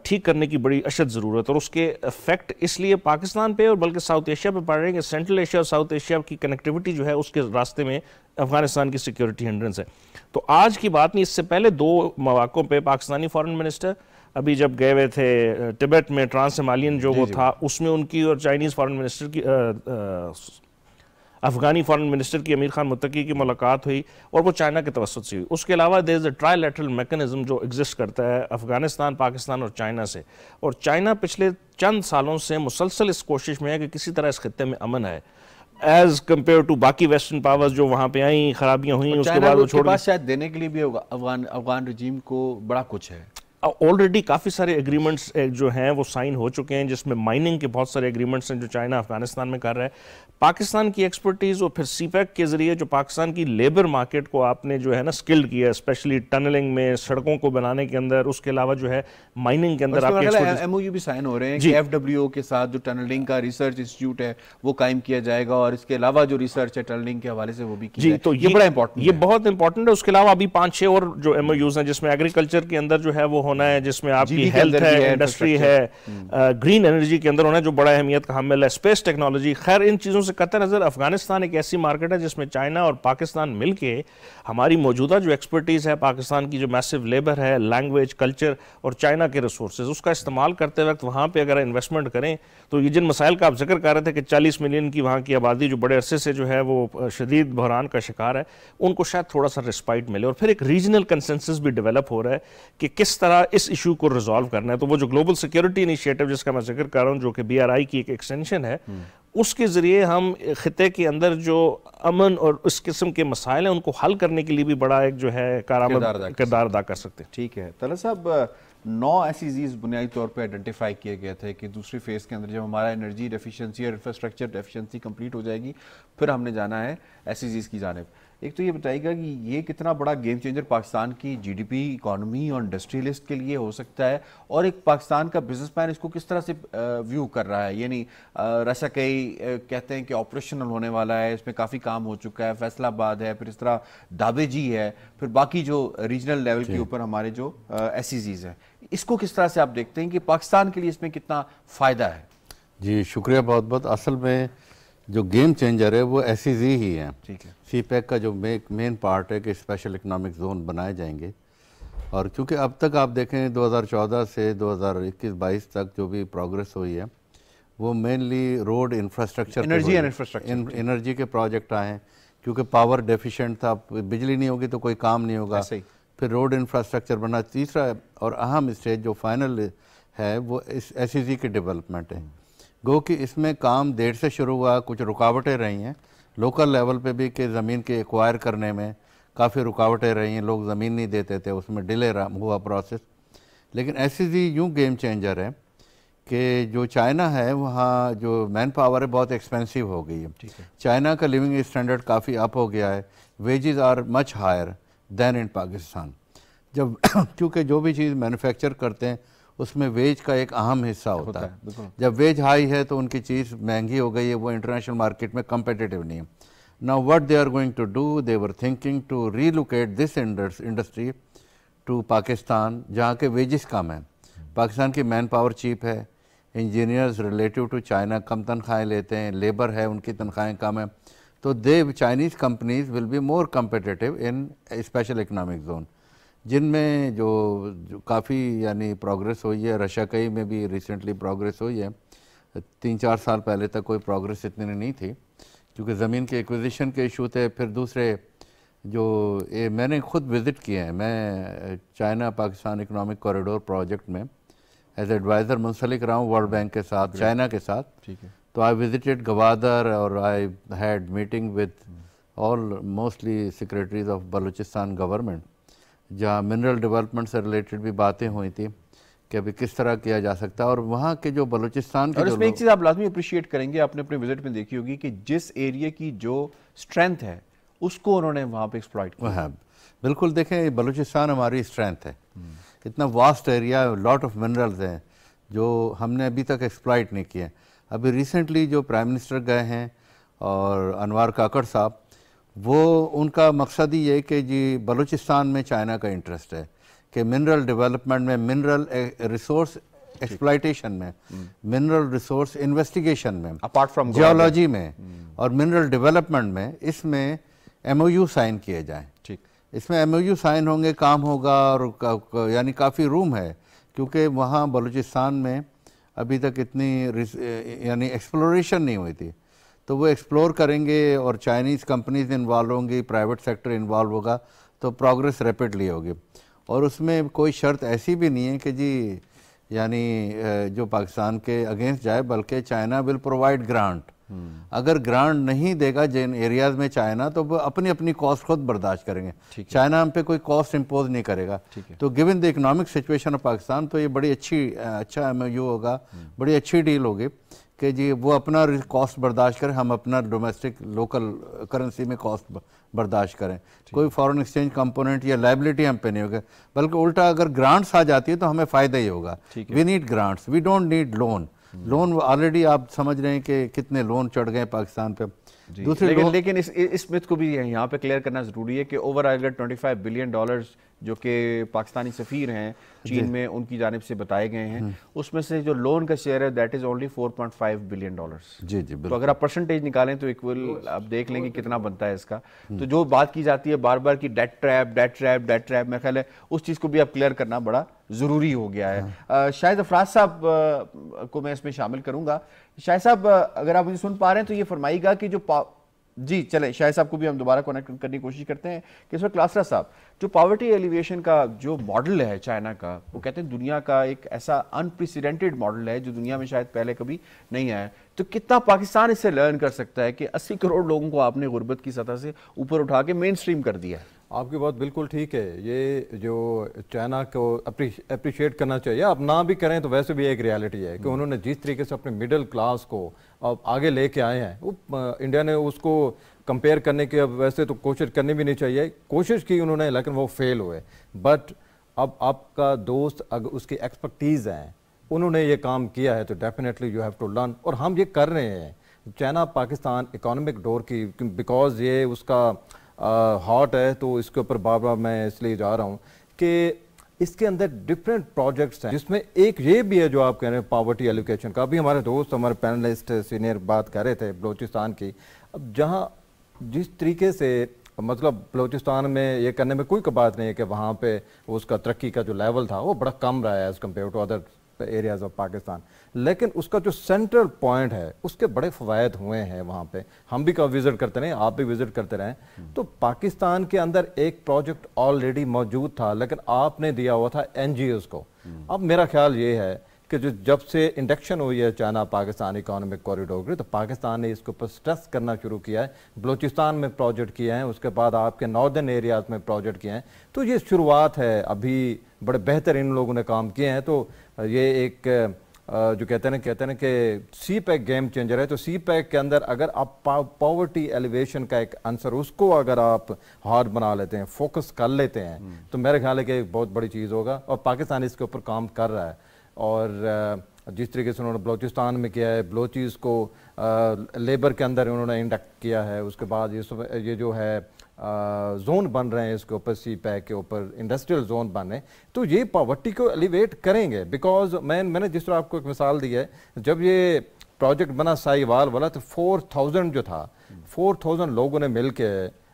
B: ٹھیک کرنے کی بڑی اشد ضرورت, اور اس کے افیکٹ اس لیے پاکستان پہ اور بلکہ ساؤتھ ایشیا پہ پڑ رہے ہیں کہ سینٹرل ایشیا اور ساؤتھ ایشیا کی کنیکٹیوٹی جو ہے اس کے راستے میں افغانستان کی سیکیورٹی ہنڈرنس ہے. تو آج کی بات نہیں, اس سے پہلے 2 مواقعوں پہ پاکستانی فارن منسٹر ابھی جب گئے ہوئے تھے ٹبیٹ میں, ٹرانس ہمالین جو وہ تھا اس میں ان کی, اور چائنیز فارن منسٹر کی افغانی فارن منسٹر کی امیر خان متقی کی ملاقات ہوئی اور وہ چائنا کے توسط سے ہوئی. اس کے علاوہ دیر از اے ٹرائی لیٹرل میکنزم جو ایگزسٹ کرتا ہے افغانستان، پاکستان اور چائنا سے، اور چائنا پچھلے چند سالوں سے مسلسل اس کوشش میں ہے کہ کسی طرح اس خطے میں امن ہے ایز کمپیئر ٹو باقی ویسٹرن پاورز جو وہاں پہ آئیں، خرابیاں ہوئیں، اس کے بعد وہ چھوڑ گئی.
A: شاید دینے کے لیے بھی افغان رجیم کو بڑا کچھ ہے.
B: آلریڈی کافی سارے ایگریمنٹس جو ہیں وہ سائن ہو چکے ہیں، جس میں مائننگ کے بہت سارے ایگریمنٹس ہیں جو چائنا افغانستان میں کر رہا ہے. پاکستان کی ایکسپرٹیز اور پھر سی پیک کے ذریعے جو پاکستان کی لیبر مارکیٹ کو آپ نے جو ہے نا سکلڈ کیا ہے، اسپیشلی ٹنلنگ میں، سڑکوں کو بنانے کے اندر، اس کے علاوہ جو ہے مائننگ کے اندر آپ کے
A: ایم او یو بھی سائن ہو رہے ہیں کہ ایف ڈبلیو او کے ساتھ جو ٹنلنگ کا ریسرچ انسٹیٹیوٹ ہے وہ قائم کیا جائے گا، اور اس کے علاوہ جو ریسرچ ہے ٹنلنگ کے حوالے سے وہ بھی کی جائے.
B: تو
A: یہ بڑا امپورٹنٹ ہے،
B: یہ بہت امپورٹنٹ ہے. اس کے علاوہ ابھی 5-6 اور جو ایم او یوز ہیں جس میں ایگریکلچر کے اندر جو ہے وہ ہونا ہے، جس میں آپ کی ہیلتھ ہے، انڈسٹری ہے، گرین انرجی کے اندر ہونا ہے جو بڑا اہمیت کا حامل ہے، اسپیس ٹیکنالوجی. خیر ان چیزوں سے قطع نظر افغانستان ایک ایسی مارکیٹ ہے جس میں چائنا اور پاکستان مل کے ہماری موجودہ جو ایکسپرٹیز ہے، پاکستان کی جو میسو لیبر ہے، لینگویج، کلچر اور چائنا کے ریسورسز، اس کا استعمال کرتے وقت وہاں پہ اگر انویسٹمنٹ کریں تو یہ جن مسائل کا آپ ذکر کر رہے تھے کہ 40 ملین کی وہاں کی آبادی جو بڑے عرصے سے جو ہے وہ شدید بحران کا شکار ہے، ان کو شاید تھوڑا سا رسپائٹ ملے. اور پھر ایک ریجنل کنسنسس بھی ڈیولپ ہو رہا ہے کہ کس طرح اس ایشو کو ریزالو کرنا ہے. تو وہ جو گلوبل سیکیورٹی انیشیٹو جس کا میں ذکر کر رہا ہوں، جو کہ BRI کی ایک ایکسٹینشن ہے، اس کے ذریعے ہم خطے کے اندر جو امن اور اس قسم کے مسائل ہیں ان کو حل کرنے کے لیے بھی بڑا ایک جو ہے کارآمد کردار ادا کر سکتے ہیں.
A: ٹھیک ہے طلعت صاحب، 9 SEZs بنیادی طور پہ آئیڈینٹیفائی کیے گئے تھے کہ دوسری فیز کے اندر جب ہمارا انرجی ڈیفیشنسی اور انفراسٹرکچر ڈیفیشنسی کمپلیٹ ہو جائے گی پھر ہم نے جانا ہے SEZs کی جانب. ایک تو یہ بتائیے گا کہ یہ کتنا بڑا گیم چینجر پاکستان کی GDP، اکانومی اور انڈسٹریلسٹ کے لیے ہو سکتا ہے، اور ایک پاکستان کا بزنس مین اس کو کس طرح سے ویو کر رہا ہے. یعنی رسا کئی کہتے ہیں کہ آپریشنل ہونے والا ہے، اس میں کافی کام ہو چکا ہے، فیصل آباد ہے، پھر اس طرح دابے جی ہے، پھر باقی جو ریجنل لیول کے اوپر ہمارے جو SEZs ہیں، اس کو کس طرح سے آپ دیکھتے ہیں کہ پاکستان کے لیے اس میں کتنا فائدہ ہے؟
C: جی شکریہ بہت بہت. اصل میں جو گیم چینجر ہے وہ SEZ ہی ہیں.
A: ٹھیک ہے.
C: سی پیک کا جو مین پارٹ ہے کہ اسپیشل اکنامک زون بنائے جائیں گے، اور کیونکہ اب تک آپ دیکھیں 2014 سے 2021-22 تک جو بھی پروگرس ہوئی ہے وہ مینلی روڈ انفراسٹرکچر، انرجی کے پروجیکٹ آئے ہیں، کیونکہ پاور ڈیفیشینٹ تھا، بجلی نہیں ہوگی تو کوئی کام نہیں ہوگا، پھر روڈ انفراسٹرکچر بنا. تیسرا اور اہم اسٹیج جو فائنل ہے وہ SEZ کی ڈیولپمنٹ ہے. گو کہ اس میں کام دیر سے شروع ہوا، کچھ رکاوٹیں رہی ہیں لوکل لیول پہ بھی کہ زمین کے ایکوائر کرنے میں کافی رکاوٹیں رہی ہیں، لوگ زمین نہیں دیتے تھے، اس میں ڈیلے ہوا پروسیس. لیکن SEZ یوں گیم چینجر ہے کہ جو چائنا ہے وہاں جو مین پاور ہے بہت ایکسپینسیو ہو گئی ہے. چائنا کا لیونگ اسٹینڈرڈ کافی اپ ہو گیا ہے، wages are much higher than in Pakistan. جب کیونکہ جو بھی چیز مینوفیکچر کرتے ہیں اس میں ویج کا ایک اہم حصہ ہوتا ہے. جب ویج ہائی ہے تو ان کی چیز مہنگی ہو گئی ہے، وہ انٹرنیشنل مارکیٹ میں کمپیٹیٹیو نہیں ہے. Now what they are going to do, they were thinking to relocate this industry to Pakistan جہاں کے ویجز کم ہیں. پاکستان کی مین پاور چیپ ہے، انجینئرز ریلیٹیو ٹو چائنا کم تنخواہیں لیتے ہیں، لیبر ہے ان کی تنخواہیں کم ہیں، تو Chinese companies will be more competitive in special economic zone, جن میں جو کافی یعنی پروگرس ہوئی ہے. رشا-کئی میں بھی ریسنٹلی پروگرس ہوئی ہے. 3-4 سال پہلے تک کوئی پروگرس اتنی نہیں تھی کیونکہ زمین کے ایکوزیشن کے ایشو تھے. پھر دوسرے جو میں نے خود وزٹ کیے ہیں، میں China Pakistan economic corridor project میں ایز ایڈوائزر منسلک رہا ہوں ورلڈ بینک کے ساتھ، چائنا کے ساتھ. تو آئی وزٹڈ گوادر اور I had meeting with all mostly secretaries of Balochistan government, جہاں منرل ڈیولپمنٹ سے ریلیٹڈ بھی باتیں ہوئی تھیں کہ ابھی کس طرح کیا جا سکتا ہے. اور وہاں کے جو بلوچستان کے،
A: اور اس میں ایک چیز آپ لازمی اپریشیٹ کریں گے، آپ نے اپنے وزٹ میں دیکھی ہوگی کہ جس ایریا کی جو اسٹرینتھ ہے اس کو انہوں نے وہاں پہ ایکسپلائٹ کیا.
C: ہاں بالکل. دیکھیں بلوچستان ہماری اسٹرینتھ ہے، اتنا vast area, lot of minerals ہیں جو ہم نے ابھی تک ایکسپلائٹ نہیں کیے. ابھی ریسنٹلی جو پرائم منسٹر گئے ہیں اور انوار کاکڑ صاحب، وہ ان کا مقصد ہی یہ کہ جی بلوچستان میں چائنا کا انٹرسٹ ہے کہ منرل ڈیولپمنٹ میں، منرل ریسورس ایکسپلائٹیشن میں، منرل ریسورس انویسٹیگیشن میں،
A: اپارٹ فرام
C: جیولوجی میں اور منرل ڈیولپمنٹ میں، اس میں MOU سائن کیے جائیں. اس میں MOU سائن ہوں گے، کام ہوگا، اور یعنی کافی روم ہے کیونکہ وہاں بلوچستان میں ابھی تک اتنی یعنی ایکسپلوریشن نہیں ہوئی تھی. تو وہ ایکسپلور کریں گے اور چائنیز کمپنیز انوالو ہوں گی, پرائیویٹ سیکٹر انوالو ہوگا, تو پروگریس ریپڈلی ہوگی. اور اس میں کوئی شرط ایسی بھی نہیں ہے کہ جی یعنی جو پاکستان کے اگینسٹ جائے, بلکہ چائنا ول پرووائڈ گرانٹ. اگر گرانٹ نہیں دے گا جن ایریاز میں چائنا, تو وہ اپنی اپنی کاسٹ خود برداشت کریں گے. چائنا ہم پہ کوئی کاسٹ امپوز نہیں کرے گا. تو given the economic situation of Pakistan, تو یہ بڑی اچھا ایم او یو ہوگا, بڑی اچھی ڈیل ہوگی کہ جی وہ اپنا کاسٹ برداشت کریں, ہم اپنا ڈومیسٹک لوکل کرنسی میں کاسٹ برداشت کریں. کوئی فارن ایکسچینج کمپوننٹ یا لائبلٹی ہم پہ نہیں ہوگا, بلکہ الٹا اگر گرانٹس آ جاتی ہے تو ہمیں فائدہ ہی ہوگا. We need grants, we don't need loan. Loan already آپ سمجھ رہے ہیں کہ کتنے لون چڑھ گئے پاکستان پہ.
A: لیکن اس مت کو بھی یہاں پہ کلیئر کرنا ضروری ہے کہ اوور آل $25 بلین جو کہ پاکستانی سفیر ہیں چین میں, ان کی جانب سے بتائے گئے ہیں, اس میں سے جو لون کا شیئر ہے دیٹ از اونلی $4.5 بلین.
C: جی جی,
A: تو اگر آپ پرسنٹیج نکالیں تو ایکول آپ دیکھ لیں گے کتنا بنتا ہے اس کا. تو جو بات کی جاتی ہے بار بار کی ڈیٹ ٹریپ, میرے خیال ہے اس چیز کو بھی اب کلیئر کرنا بڑا ضروری ہو گیا ہے. شاہد افراز صاحب کو میں اس میں شامل کروں گا. شاہد صاحب اگر آپ مجھے سن پا رہے ہیں تو یہ فرمائیے گا کہ جو جی چلیں شاہد صاحب کو بھی ہم دوبارہ کنیکٹ کرنے کی کوشش کرتے ہیں کہ اس وقت کلاسرا صاحب جو پاورٹی ایلیویشن کا جو ماڈل ہے چائنا کا, وہ کہتے ہیں دنیا کا ایک ایسا انپریسیڈنٹڈ ماڈل ہے جو دنیا میں شاید پہلے کبھی نہیں آیا. تو کتنا پاکستان اس سے لرن کر سکتا ہے کہ 80 کروڑ لوگوں کو آپ نے غربت کی سطح سے اوپر اٹھا کے مین سٹریم کر دیا ہے؟
D: آپ کی بات بالکل ٹھیک ہے. یہ جو چائنا کو اپریشیٹ کرنا چاہیے, آپ نہ بھی کریں تو ویسے بھی ایک ریالٹی ہے کہ انہوں نے جس طریقے سے اپنے مڈل کلاس کو اب آگے لے کے آئے ہیں, انڈیا نے اس کو کمپیئر کرنے کی اب ویسے تو کوشش کرنی بھی نہیں چاہیے, کوشش کی انہوں نے لیکن وہ فیل ہوئے. بٹ اب آپ کا دوست اگر اس کی ایکسپرٹیز ہیں, انہوں نے یہ کام کیا ہے, تو definitely you have to learn. اور ہم یہ کر رہے ہیں. چائنا پاکستان اکانومک ڈور کی, بیکاز یہ اس کا ہاٹ ہے, تو اس کے اوپر بار بار میں اس لیے جا رہا ہوں کہ اس کے اندر ڈفرینٹ پروجیکٹس ہیں, جس میں ایک یہ بھی ہے جو آپ کہہ رہے ہیں پاورٹی ایلوکیشن کا. ابھی ہمارے دوست, ہمارے پینلسٹ سینئر بات کر رہے تھے بلوچستان کی. اب جہاں جس طریقے سے مطلب بلوچستان میں یہ کرنے میں کوئی بات نہیں ہے کہ وہاں پہ اس کا ترقی کا جو لیول تھا وہ بڑا کم رہا ہے as compare to other areas of Pakistan, لیکن اس کا جو سینٹرل پوائنٹ ہے اس کے بڑے فوائد ہوئے ہیں وہاں پہ. ہم بھی وزٹ کرتے رہیں, آپ بھی وزٹ کرتے رہیں. تو پاکستان کے اندر ایک پروجیکٹ آلریڈی موجود تھا, لیکن آپ نے دیا ہوا تھا NGOs کو. اب میرا خیال یہ ہے کہ جب سے انڈکشن ہوئی ہے چائنا پاکستان اکانومک کوریڈور کی, تو پاکستان نے اس کے اوپر سٹریس کرنا شروع کیا ہے. بلوچستان میں پروجیکٹ کیے ہیں, اس کے بعد آپ کے ناردرن ایریاز میں پروجیکٹ کیے ہیں. تو یہ شروعات ہے, ابھی بڑے بہتر ان لوگوں نے کام کیے ہیں. تو یہ ایک جو کہتے ہیں کہ سی پیک گیم چینجر ہے. تو سی پیک کے اندر اگر آپ پاورٹی ایلیویشن کا ایک عنصر اس کو اگر آپ ہارڈ بنا لیتے ہیں, فوکس کر لیتے ہیں, تو میرے خیال ہے کہ ایک بہت بڑی چیز ہوگا. اور پاکستان اس کے اوپر کام کر رہا ہے. اور جس طریقے سے انہوں نے بلوچستان میں کیا ہے, بلوچیز کو لیبر کے اندر انہوں نے انڈکٹ کیا ہے. اس کے بعد یہ جو ہے زون بن رہے ہیں اس کے اوپر, سی پیک کے اوپر انڈسٹریل زون بن رہے ہیں. تو یہ پاورٹی کو ایلیویٹ کریں گے. بیکاز میں نے جس طرح آپ کو ایک مثال دی ہے, جب یہ پروجیکٹ بنا سائیوال والا تو 4000 جو تھا, 4000 لوگوں نے مل کے,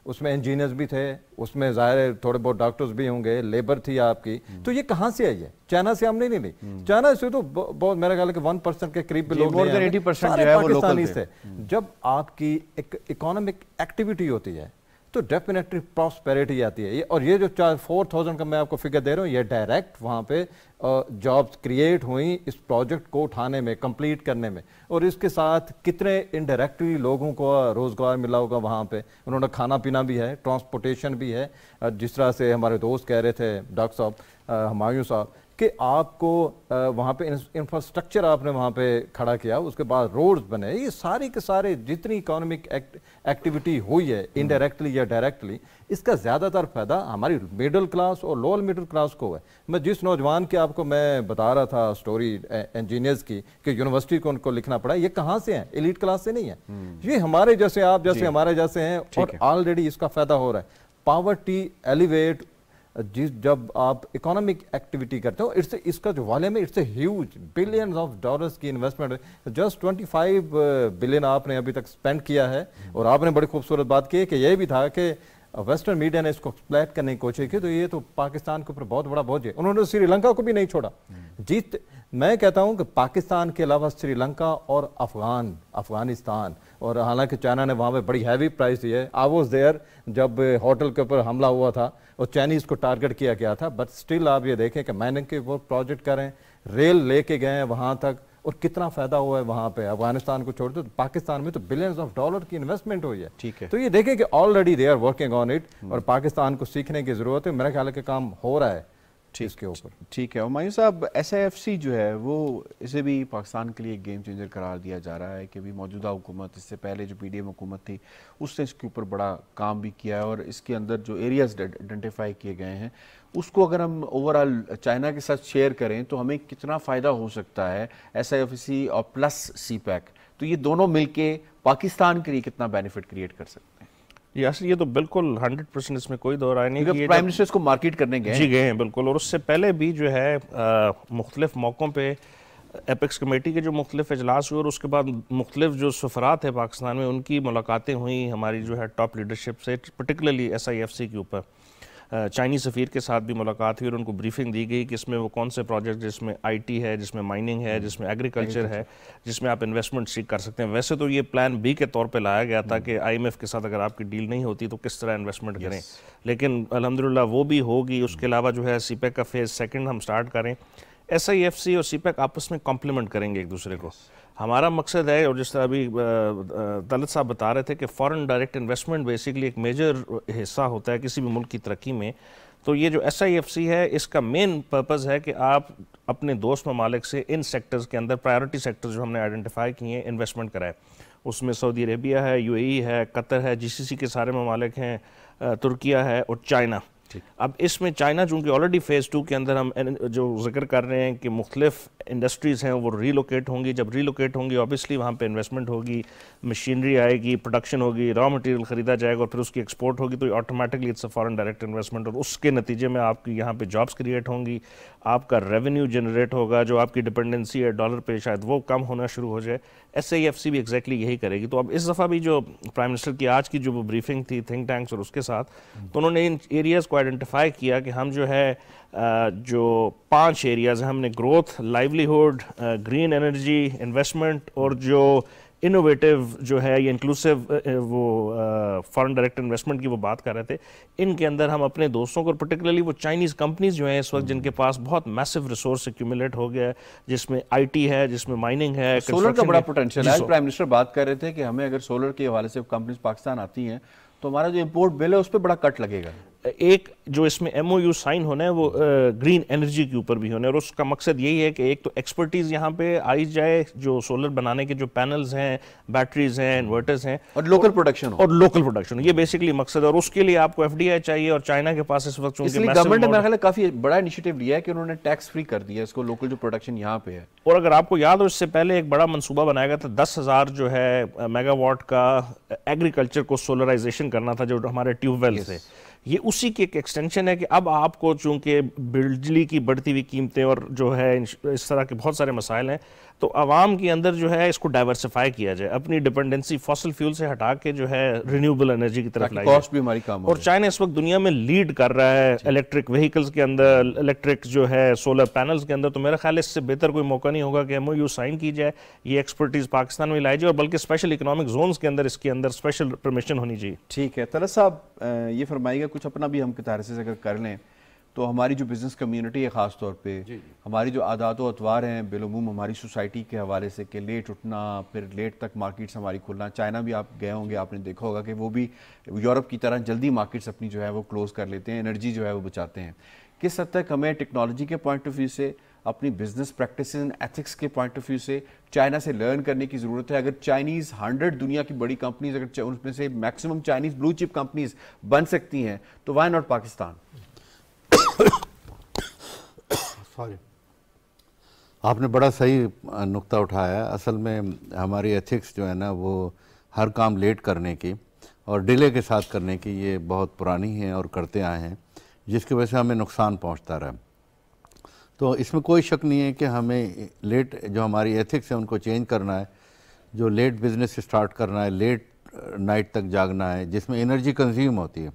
D: اس میں انجینئرز بھی تھے, اس میں ظاہر ہے تھوڑے بہت ڈاکٹرز بھی ہوں گے, لیبر تھی آپ کی. تو یہ کہاں سے آئی ہے؟ چائنا سے ہم نہیں لی. چائنا سے تو بہت میرا خیال ہے کہ 1% کے قریب لوگ پاکستانی تھے. جب آپ کی ایک اکانومک ایکٹیویٹی ہوتی ہے تو ڈیفینیٹلی پراسپیریٹی آتی ہے. اور یہ جو 4000 کا میں آپ کو فگر دے رہا ہوں, یہ ڈائریکٹ وہاں پہ جابس کریٹ ہوئیں اس پروجیکٹ کو اٹھانے میں, کمپلیٹ کرنے میں. اور اس کے ساتھ کتنے انڈائریکٹلی لوگوں کو روزگار ملا ہوگا وہاں پہ. انہوں نے کھانا پینا بھی ہے, ٹرانسپورٹیشن بھی ہے. جس طرح سے ہمارے دوست کہہ رہے تھے ڈاکٹر صاحب, ہمایوں صاحب, کہ آپ کو وہاں پہ انفراسٹرکچر آپ نے وہاں پہ کھڑا کیا, اس کے بعد روڈز بنے. یہ ساری کے سارے جتنی اکانومک ایکٹیویٹی ہوئی ہے انڈائریکٹلی یا ڈائریکٹلی, اس کا زیادہ تر فائدہ ہماری مڈل کلاس اور لوور مڈل کلاس کو ہے. میں جس نوجوان کی آپ کو میں بتا رہا تھا سٹوری انجینئرز کی کہ یونیورسٹی کو ان کو لکھنا پڑا, یہ کہاں سے ہیں؟ ایلیٹ کلاس سے نہیں ہے. یہ ہمارے جیسے, آپ جیسے, ہمارے جیسے ہیں, اور آلریڈی اس کا فائدہ ہو رہا ہے. پاورٹی ایلیویٹ جب آپ اکانومک ایکٹیویٹی کرتے ہو, اس کا جو والیوم ہے, it's a huge, billions of dollars کی انویسٹمنٹ. جسٹ 25 بلین آپ نے ابھی تک اسپینڈ کیا ہے. اور آپ نے بڑی خوبصورت بات کی ہے کہ یہ بھی تھا کہ ویسٹرن میڈیا نے اس کو ایکسپلائٹ کرنے کی کوشش کی, تو یہ تو پاکستان کے اوپر بہت بڑا بوجھ ہے. انہوں نے سری لنکا کو بھی نہیں چھوڑا. میں کہتا ہوں کہ پاکستان کے علاوہ سری لنکا اور افغانستان، اور حالانکہ چائنا نے وہاں پہ بڑی ہیوی پرائز دی ہے. آئی واز دیئر جب ہوٹل کے اوپر حملہ ہوا تھا اور چائنیز کو ٹارگٹ کیا گیا تھا، بٹ اسٹل آپ یہ دیکھیں کہ مائننگ کے وہ پروجیکٹ کریں، ریل لے کے گئے ہیں وہاں تک، اور کتنا فائدہ ہوا ہے وہاں پہ. افغانستان کو چھوڑ دو، پاکستان میں تو بلینز آف ڈالر کی انویسٹمنٹ ہوئی ہے.
A: ٹھیک ہے،
D: تو یہ دیکھیں کہ already they are working on it, اور پاکستان کو سیکھنے کی ضرورت ہے. میرا خیال ہے کہ کام ہو رہا ہے اس کے اوپر.
A: ٹھیک ہے. ہمایوں صاحب، SIFC جو ہے وہ اسے بھی پاکستان کے لیے ایک گیم چینجر قرار دیا جا رہا ہے کہ بھی موجودہ حکومت، اس سے پہلے جو PDM حکومت تھی اس نے اس کے اوپر بڑا کام بھی کیا ہے، اور اس کے اندر جو ایریاز آئیڈینٹیفائی کیے گئے ہیں اس کو اگر ہم اوورآل چائنا کے ساتھ شیئر کریں تو ہمیں کتنا فائدہ ہو سکتا ہے SIFC اور پلس CPEC، تو یہ دونوں مل کے پاکستان کے لیے کتنا بینیفٹ کریٹ کر سکتے ہیں؟
B: یہ تو بالکل 100% اس میں کوئی دو رائے نہیں.
A: کیونکہ پرائم منسٹر اس کو مارکیٹ کرنے گئے
B: جی گئے ہیں بالکل، اور اس سے پہلے بھی جو ہے مختلف موقعوں پہ ایپیکس کمیٹی کے جو مختلف اجلاس ہوئے، اور اس کے بعد مختلف جو سفرات ہیں پاکستان میں ان کی ملاقاتیں ہوئیں ہماری جو ہے ٹاپ لیڈرشپ سے، پرٹیکولرلی SIFC کے اوپر. چائنیز سفیر کے ساتھ بھی ملاقات ہوئی اور ان کو بریفنگ دی گئی کہ اس میں وہ کون سے پروجیکٹ، جس میں IT ہے، جس میں مائننگ ہے، جس میں ایگریکلچر ہے، جس میں آپ انویسٹمنٹ سیکھ کر سکتے ہیں. ویسے تو یہ پلان B کے طور پہ لایا گیا تھا کہ IMF کے ساتھ اگر آپ کی ڈیل نہیں ہوتی تو کس طرح انویسٹمنٹ کریں، لیکن الحمدللہ وہ بھی ہوگی. اس کے علاوہ جو ہے CPEC کا فیز 2 ہم سٹارٹ کریں. SIFC اور CPEC آپس میں کمپلیمنٹ کریں گے ایک دوسرے کو. ہمارا مقصد ہے، اور جس طرح ابھی دلت صاحب بتا رہے تھے کہ فورن ڈائریکٹ انویسٹمنٹ بیسیکلی ایک میجر حصہ ہوتا ہے کسی بھی ملک کی ترقی میں. تو یہ جو SIFC ہے اس کا مین پرپز ہے کہ آپ اپنے دوست ممالک سے ان سیکٹرز کے اندر پرائیورٹی سیکٹرز جو ہم نے آئیڈینٹیفائی کیے ہیں انویسٹمنٹ کرائے. اس میں سعودی عربیہ ہے، UAE ہے، قطر ہے، GCC کے سارے ممالک ہیں، ترکیہ ہے اور چائنا. اب اس میں چائنا چونکہ آلریڈی فیز 2 کے اندر ہم جو ذکر کر رہے ہیں کہ مختلف انڈسٹریز ہیں وہ ریلوکیٹ ہوں گی. جب ریلوکیٹ ہوں گی اوبیسلی وہاں پہ انویسٹمنٹ ہوگی، مشینری آئے گی، پروڈکشن ہوگی، را مٹیریل خریدا جائے گا اور پھر اس کی ایکسپورٹ ہوگی، تو automatically it's a foreign direct investment, اور اس کے نتیجے میں آپ کی یہاں پہ جابس کریٹ ہوں گی، آپ کا ریونیو جنریٹ ہوگا، جو آپ کی ڈپینڈنسی ہے ڈالر پہ شاید وہ کم ہونا شروع ہو جائے. SIFC بھی ایگزیکٹلی یہی کرے گی. تو اب اس دفعہ بھی جو پرائم منسٹر کی آج کی جو وہ بریفنگ تھی تھنک ٹینکس اور اس کے ساتھ، تو انہوں نے ان ایریاز کو آئیڈینٹیفائی کیا کہ ہم جو ہے جو 5 ایریاز ہیں، ہم نے گروتھ، لائیولیہوڈ، گرین انرجی، انویسٹمنٹ اور جو انوویٹیو جو ہے یہ انکلوسیو وہ فارن ڈائریکٹ انویسٹمنٹ کی وہ بات کر رہے تھے. ان کے اندر ہم اپنے دوستوں کو، پرٹیکولرلی وہ چائنیز کمپنیز جو ہیں اس وقت جن کے پاس بہت میسو ریسورس ایکیومولیٹ ہو گیا ہے، جس میں IT ہے، جس میں مائننگ ہے،
A: سولر کا بڑا پوٹینشیل ہے. آج پرائم منسٹر بات کر رہے تھے کہ ہمیں اگر سولر کے حوالے سے کمپنیز پاکستان آتی ہیں تو ہمارا جو امپورٹ بل ہے اس پہ بڑا کٹ لگے گا.
B: ایک جو اس میں MOU سائن ہونا ہے وہ گرین انرجی کے اوپر بھی ہونا ہے، اور اس کا مقصد یہی ہے کہ ایک تو ایکسپرٹیز یہاں پہ آئی جائے، جو سولر بنانے کے جو پینلز ہیں، بیٹریز ہیں، انورٹرز ہیں،
A: اور لوکل پروڈکشن
B: اور لوکل پروڈکشن، یہ بیسیکلی مقصد ہے. اور اس کے لیے آپ کو FDI چاہیے، اور چائنا کے پاس اس وقت
A: اس لیے گورنمنٹ نے میرا خیال ہے کافی بڑا انیشیٹو لیا ہے کہ انہوں نے ٹیکس فری کر دیا اس کو، لوکل جو پروڈکشن یہاں پہ ہے.
B: اور اگر آپ کو یاد ہو اس سے پہلے ایک بڑا منصوبہ بنایا گیا تھا 10,000 جو ہے میگا واٹ کا ایگریکلچر کو سولرائزیشن کرنا تھا جو ہمارے ٹیوب ویل سے. یہ اسی کی ایک ایکسٹینشن ہے کہ اب آپ کو چونکہ بجلی کی بڑھتی ہوئی قیمتیں اور جو ہے اس طرح کے بہت سارے مسائل ہیں، تو عوام کے اندر جو ہے اس کو ڈائیورسیفائی کیا جائے، اپنی ڈپینڈنسی فاسل فیول سے ہٹا کے جو ہے رینیوبل انرجی کی طرف لائی
A: کاسٹ بھی ہماری کم ہو.
B: اور چائنا اس وقت دنیا میں لیڈ کر رہا ہے الیکٹرک وہیکلز کے اندر، الیکٹرک جو ہے سولر پینلز کے اندر. تو میرا خیال ہے اس سے بہتر کوئی موقع نہیں ہوگا کہ MOU سائن کی جائے، یہ ایکسپرٹیز پاکستان میں لائی جائے، اور بلکہ اسپیشل اکنامک زونز کے اندر اس کے اندر اسپیشل پرمیشن ہونی چاہیے.
A: ٹھیک ہے. طلعت صاحب یہ فرمائیے گا کچھ اپنا بھی ہم کتارے سے اگر کر لیں تو ہماری جو بزنس کمیونٹی ہے خاص طور پہ، ہماری جو عادات و اطوار ہیں بالعموم ہماری سوسائٹی کے حوالے سے کہ لیٹ اٹھنا، پھر لیٹ تک مارکیٹس ہماری کھلنا. چائنا بھی آپ گئے ہوں گے، آپ نے دیکھا ہوگا کہ وہ بھی یورپ کی طرح جلدی مارکیٹس اپنی جو ہے وہ کلوز کر لیتے ہیں، انرجی جو ہے وہ بچاتے ہیں. کس حد تک ہمیں ٹیکنالوجی کے پوائنٹ آف ویو سے، اپنی بزنس پریکٹسز اینڈ ایتھکس کے پوائنٹ آف ویو سے چائنا سے لرن کرنے کی ضرورت ہے؟ اگر چائنیز 100 دنیا کی بڑی کمپنیز، اگر ان میں سے میکسیمم چائنیز بلو چپ کمپنیز بن سکتی ہیں تو وائی ناٹ پاکستان؟
C: سوری، آپ نے بڑا صحیح نقطہ اٹھایا ہے. اصل میں ہماری ایتھکس جو ہے نا وہ ہر کام لیٹ کرنے کی اور ڈیلے کے ساتھ کرنے کی یہ بہت پرانی ہیں اور کرتے آئے ہیں، جس کی وجہ سے ہمیں نقصان پہنچتا رہا. تو اس میں کوئی شک نہیں ہے کہ ہمیں لیٹ جو ہماری ایتھکس ہیں ان کو چینج کرنا ہے، جو لیٹ بزنس سٹارٹ کرنا ہے، لیٹ نائٹ تک جاگنا ہے، جس میں انرجی کنزیوم ہوتی ہے.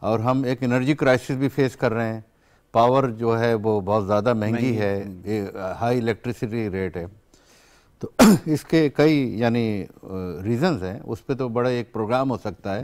C: اور ہم ایک انرجی کرائسس بھی فیس کر رہے ہیں، پاور جو ہے وہ بہت زیادہ مہنگی ہے، ہائی الیکٹریسٹی ریٹ ہے، تو اس کے کئی یعنی ریزنز ہیں. اس پہ تو بڑا ایک پروگرام ہو سکتا ہے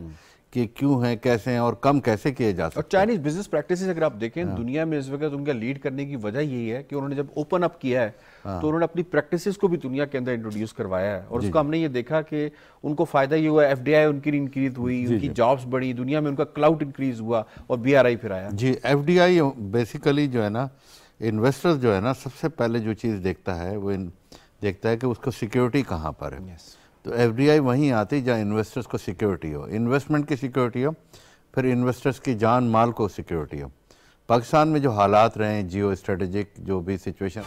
C: کہ کیوں ہیں، کیسے ہیں اور کم کیسے کیے جا سکتے ہیں.
A: اور چائنیز بزنس پریکٹسز اگر آپ دیکھیں دنیا میں اس وقت ان کا لیڈ کرنے کی وجہ یہی ہے کہ انہوں نے جب اوپن اپ کیا ہے تو انہوں نے اپنی پریکٹسز کو بھی دنیا کے اندر انٹروڈیوس کروایا ہے، اور اس کا ہم نے یہ دیکھا کہ ان کو فائدہ یہ ہوا، ایف ڈی آئی ان کی انکریز ہوئی، ان کی جابس بڑھی، دنیا میں ان کا کلاؤڈ انکریز ہوا، اور بی آر آئی پھر آیا.
C: جی ایف ڈی آئی بیسیکلی جو ہے نا، انویسٹر جو ہے نا سب سے پہلے جو چیز دیکھتا ہے وہ دیکھتا ہے کہ اس کو سیکیورٹی کہاں پر ہے. تو ایف ڈی آئی وہیں آتی جہاں انویسٹرز کو سیکیورٹی ہو، انویسٹمنٹ کی سیکیورٹی ہو، پھر انویسٹرز کی جان مال کو سیکیورٹی ہو. پاکستان میں جو حالات رہے ہیں، جیو اسٹریٹجک جو بھی سچویشن